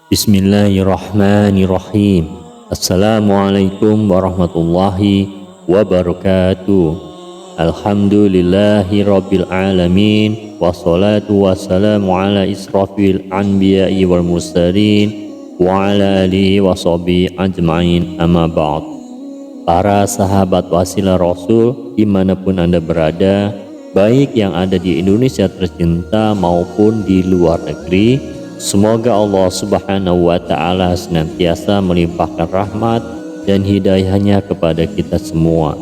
Bismillahirrahmanirrahim. Assalamualaikum warahmatullahi wabarakatuh. Alhamdulillahi rabbil alamin. Wassalatu wassalamu ala israfil anbiya'i wal mursalin wa ala alihi wa sahbihi ajma'in, amma ba'd. Para sahabat wasilah Rasul dimanapun Anda berada, baik yang ada di Indonesia tercinta maupun di luar negeri, semoga Allah Subhanahu wa Ta'ala senantiasa melimpahkan rahmat dan hidayahnya kepada kita semua,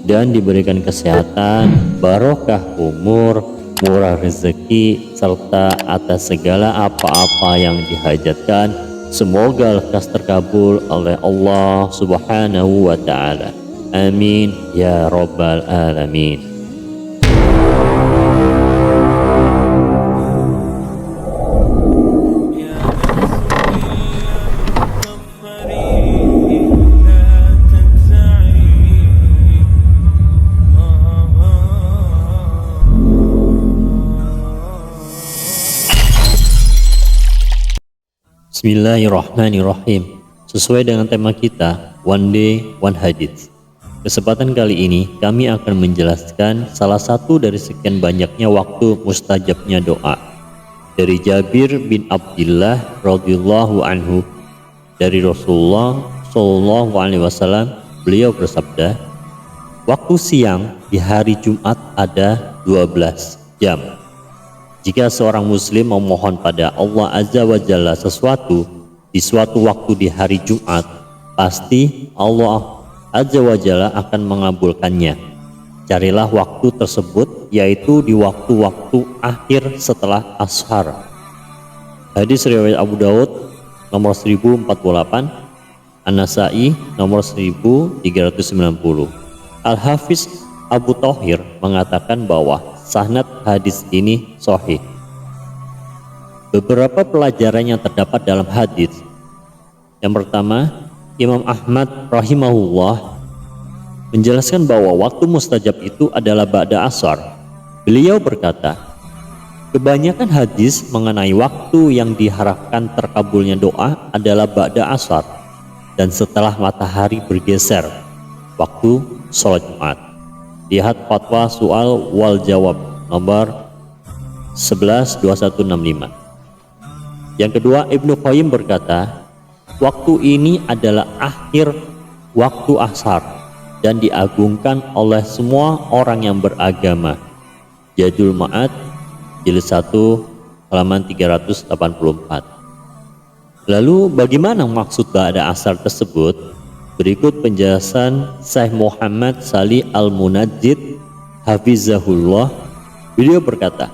dan diberikan kesehatan, barokah umur, murah rezeki, serta atas segala apa-apa yang dihajatkan, semoga lekas terkabul oleh Allah Subhanahu wa Ta'ala. Amin ya rabbal alamin. Bismillahirrahmanirrahim. Sesuai dengan tema kita, One Day One Hadith. Kesempatan kali ini kami akan menjelaskan salah satu dari sekian banyaknya waktu mustajabnya doa. Dari Jabir bin Abdullah radhiyallahu anhu, dari Rasulullah Shallallahu alaihi wasallam, beliau bersabda, waktu siang di hari Jumat ada 12 jam. Jika seorang muslim memohon pada Allah Azza wa Jalla sesuatu di suatu waktu di hari Jumat, pasti Allah Azza wa Jalla akan mengabulkannya. Carilah waktu tersebut, yaitu di waktu-waktu akhir setelah ashar. Hadis riwayat Abu Daud nomor 1048, An-Nasa'i nomor 1390. Al-Hafiz Abu Thahir mengatakan bahwa sanad hadis ini sahih. Beberapa pelajaran yang terdapat dalam hadis. Yang pertama, Imam Ahmad rahimahullah menjelaskan bahwa waktu mustajab itu adalah ba'da asar. Beliau berkata, kebanyakan hadis mengenai waktu yang diharapkan terkabulnya doa adalah ba'da asar dan setelah matahari bergeser, waktu sholat Jumat. Lihat fatwa soal wal jawab nomor 11/2165. Yang kedua, Ibnu Qayyim berkata, waktu ini adalah akhir waktu ashar dan diagungkan oleh semua orang yang beragama. Zadul Ma'ad jilid 1 halaman 384. Lalu bagaimana maksud ba'da asar tersebut? Berikut penjelasan Syekh Muhammad Salih Al-Munajjid hafizahullah. Beliau berkata,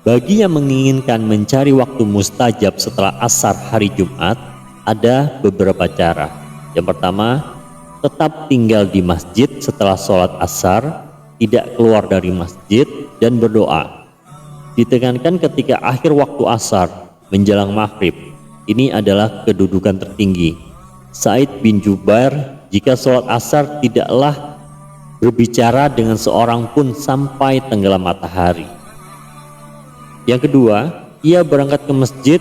bagi yang menginginkan mencari waktu mustajab setelah asar hari Jumat, ada beberapa cara. Yang pertama, tetap tinggal di masjid setelah sholat asar, tidak keluar dari masjid, dan berdoa. Ditekankan ketika akhir waktu asar menjelang maghrib. Ini adalah kedudukan tertinggi. Sa'id bin Jubair jika sholat asar tidaklah berbicara dengan seorang pun sampai tenggelam matahari. Yang kedua, ia berangkat ke masjid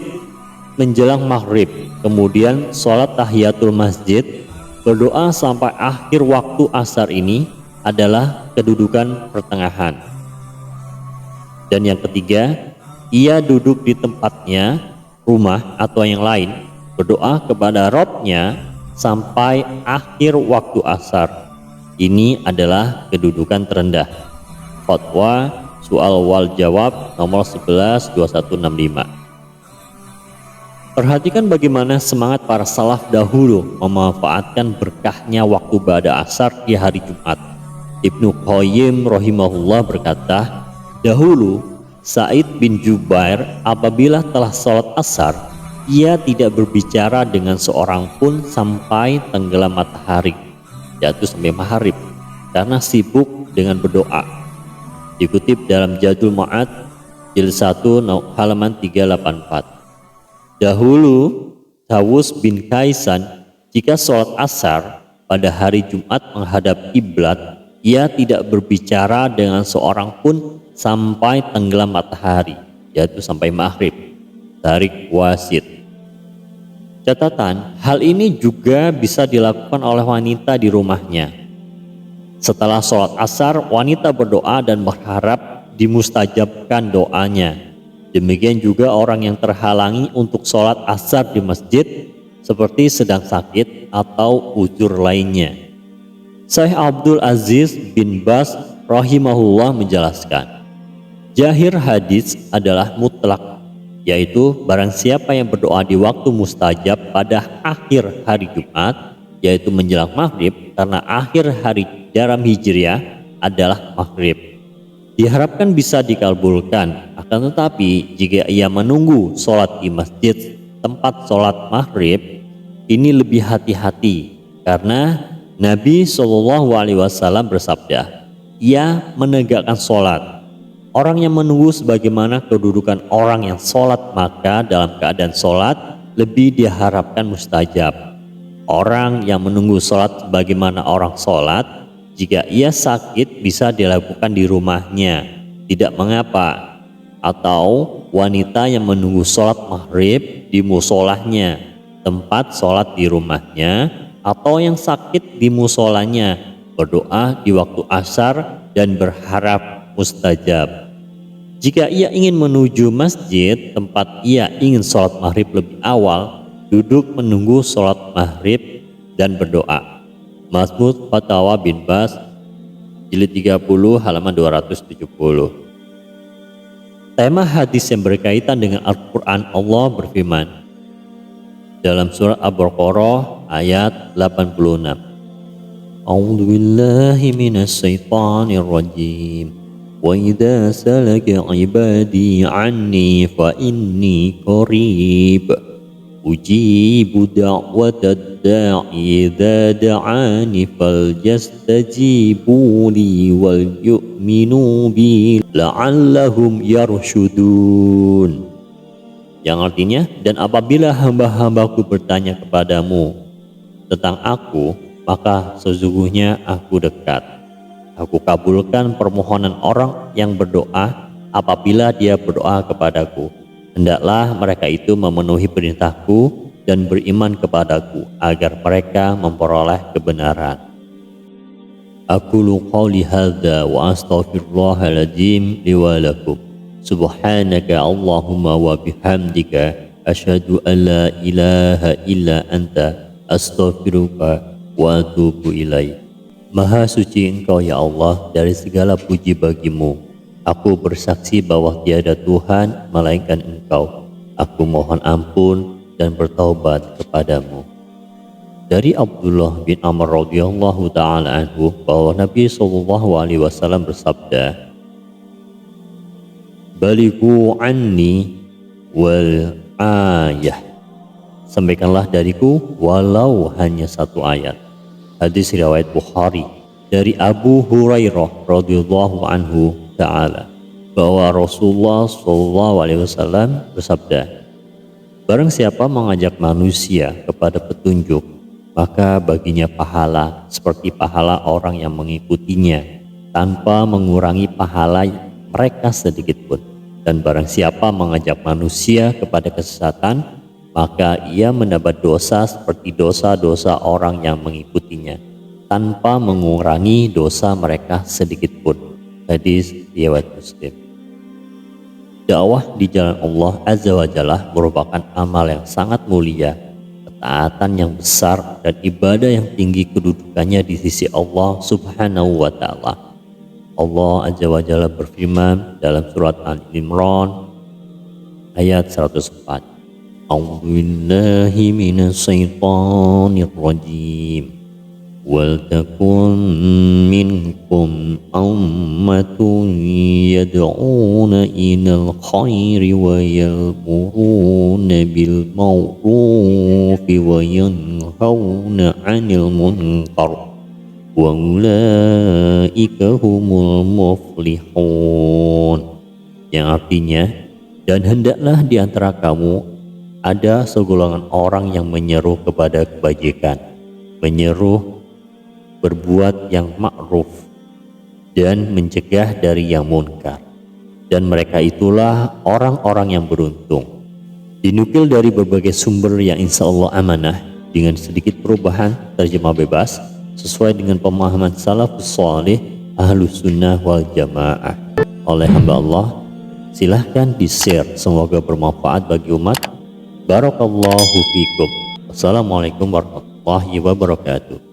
menjelang maghrib, kemudian sholat tahiyatul masjid, berdoa sampai akhir waktu asar. Ini adalah kedudukan pertengahan. Dan yang ketiga, ia duduk di tempatnya, rumah atau yang lain, berdoa kepada Rabb-nya sampai akhir waktu asar. Ini adalah kedudukan terendah. Fatwa soal wal jawab nomor 11/2165. Perhatikan bagaimana semangat para salaf dahulu memanfaatkan berkahnya waktu ba'da asar di hari Jumat. Ibnu Qayyim rahimahullah berkata, dahulu Sa'id bin Jubair apabila telah sholat asar, ia tidak berbicara dengan seorang pun sampai tenggelam matahari, yaitu sampai maghrib, karena sibuk dengan berdoa. Dikutip dalam Zadul Ma'ad jilid 1 halaman 384. Dahulu Tawus bin Kaisan jika sholat asar pada hari Jumat menghadap kiblat, ia tidak berbicara dengan seorang pun sampai tenggelam matahari, yaitu sampai maghrib. Tarik Wasit. Catatan, hal ini juga bisa dilakukan oleh wanita di rumahnya. Setelah sholat asar, wanita berdoa dan berharap dimustajabkan doanya. Demikian juga orang yang terhalangi untuk sholat asar di masjid seperti sedang sakit atau uzur lainnya. Syekh Abdul Aziz bin Baz rahimahullah menjelaskan, zahir hadis adalah mutlak, yaitu barang siapa yang berdoa di waktu mustajab pada akhir hari Jumat, yaitu menjelang maghrib, karena akhir hari dalam hijriah adalah maghrib, diharapkan bisa dikabulkan. Akan tetapi jika ia menunggu sholat di masjid tempat sholat maghrib, ini lebih hati-hati, karena Nabi SAW bersabda, ia menegakkan sholat. Orang yang menunggu sebagaimana kedudukan orang yang sholat, maka dalam keadaan sholat lebih diharapkan mustajab. Orang yang menunggu sholat sebagaimana orang sholat, jika ia sakit bisa dilakukan di rumahnya, tidak mengapa. Atau wanita yang menunggu sholat maghrib di musolahnya, tempat sholat di rumahnya, atau yang sakit di musolanya, berdoa di waktu asar dan berharap mustajab. Jika ia ingin menuju masjid tempat ia ingin sholat maghrib lebih awal, duduk menunggu sholat maghrib dan berdoa. Mazmud Fatawa bin Baz, jilid 30 halaman 270. Tema hadis yang berkaitan dengan Al-Quran, Allah berfirman dalam surat Al-Baqarah ayat 86. A'udzu billahi minasy syaithanir rajim. Wa idza salaka 'ibadi 'anni fa inni qarib. Ujibu da'watad da'i idza da'ani falyastajibu li wal yu'minu bi la'allahum yarshudun. Yang artinya, dan apabila hamba-hambaku bertanya kepadamu tentang aku, maka sesungguhnya aku dekat. Aku kabulkan permohonan orang yang berdoa apabila dia berdoa kepadaku. Hendaklah mereka itu memenuhi perintahku dan beriman kepadaku agar mereka memperoleh kebenaran. Aqulu qawli hadza wa astaghfirullahaladzim li wa lakum. Subhanaka Allahumma wa bihamdika asyhadu an la ilaha illa anta astaghfiruka wa atubu ilaik. Maha suci Engkau ya Allah, dari segala puji bagimu. Aku bersaksi bahwa tiada Tuhan melainkan Engkau. Aku mohon ampun dan bertaubat kepadamu. Dari Abdullah bin Amr radhiyallahu taala anhu bahwa Nabi SAW bersabda, Balighu anni wal ayah. Sampaikanlah dariku walau hanya satu ayat. Hadis riwayat Bukhari. Dari Abu Hurairah radhiyallahu anhu ta'ala bahwa Rasulullah SAW bersabda, barang siapa mengajak manusia kepada petunjuk, maka baginya pahala seperti pahala orang yang mengikutinya tanpa mengurangi pahala mereka sedikit pun. Dan barang siapa mengajak manusia kepada kesesatan, maka ia mendapat dosa seperti dosa-dosa orang yang mengikutinya tanpa mengurangi dosa mereka sedikit pun. Hadis riwayat Muslim. Dakwah di jalan Allah Azza wa Jalla merupakan amal yang sangat mulia, ketaatan yang besar, dan ibadah yang tinggi kedudukannya di sisi Allah Subhanahu wa Ta'ala. Allah Azza wa Jalla berfirman dalam surat Al-Imran ayat 104. A'udzu billahi minasy syaithanir rajim. Wal takun minkum ummatun yad'una ilal khairi wa ya'muruna bil ma'rufi wa yanhauna 'anil munkar. Wa ulaika humul muflihun. Yang artinya, dan hendaklah di antara kamu ada segolongan orang yang menyeru kepada kebajikan, menyeru berbuat yang ma'ruf dan mencegah dari yang munkar, dan mereka itulah orang-orang yang beruntung. dinukil dari berbagai sumber yang insya Allah amanah dengan sedikit perubahan terjemah bebas sesuai dengan pemahaman salafus salih ahlus sunnah wal jamaah oleh hamba Allah. Silahkan di-share, semoga bermanfaat bagi umat. Barakallahu fikum. Wassalamualaikum warahmatullahi wabarakatuh.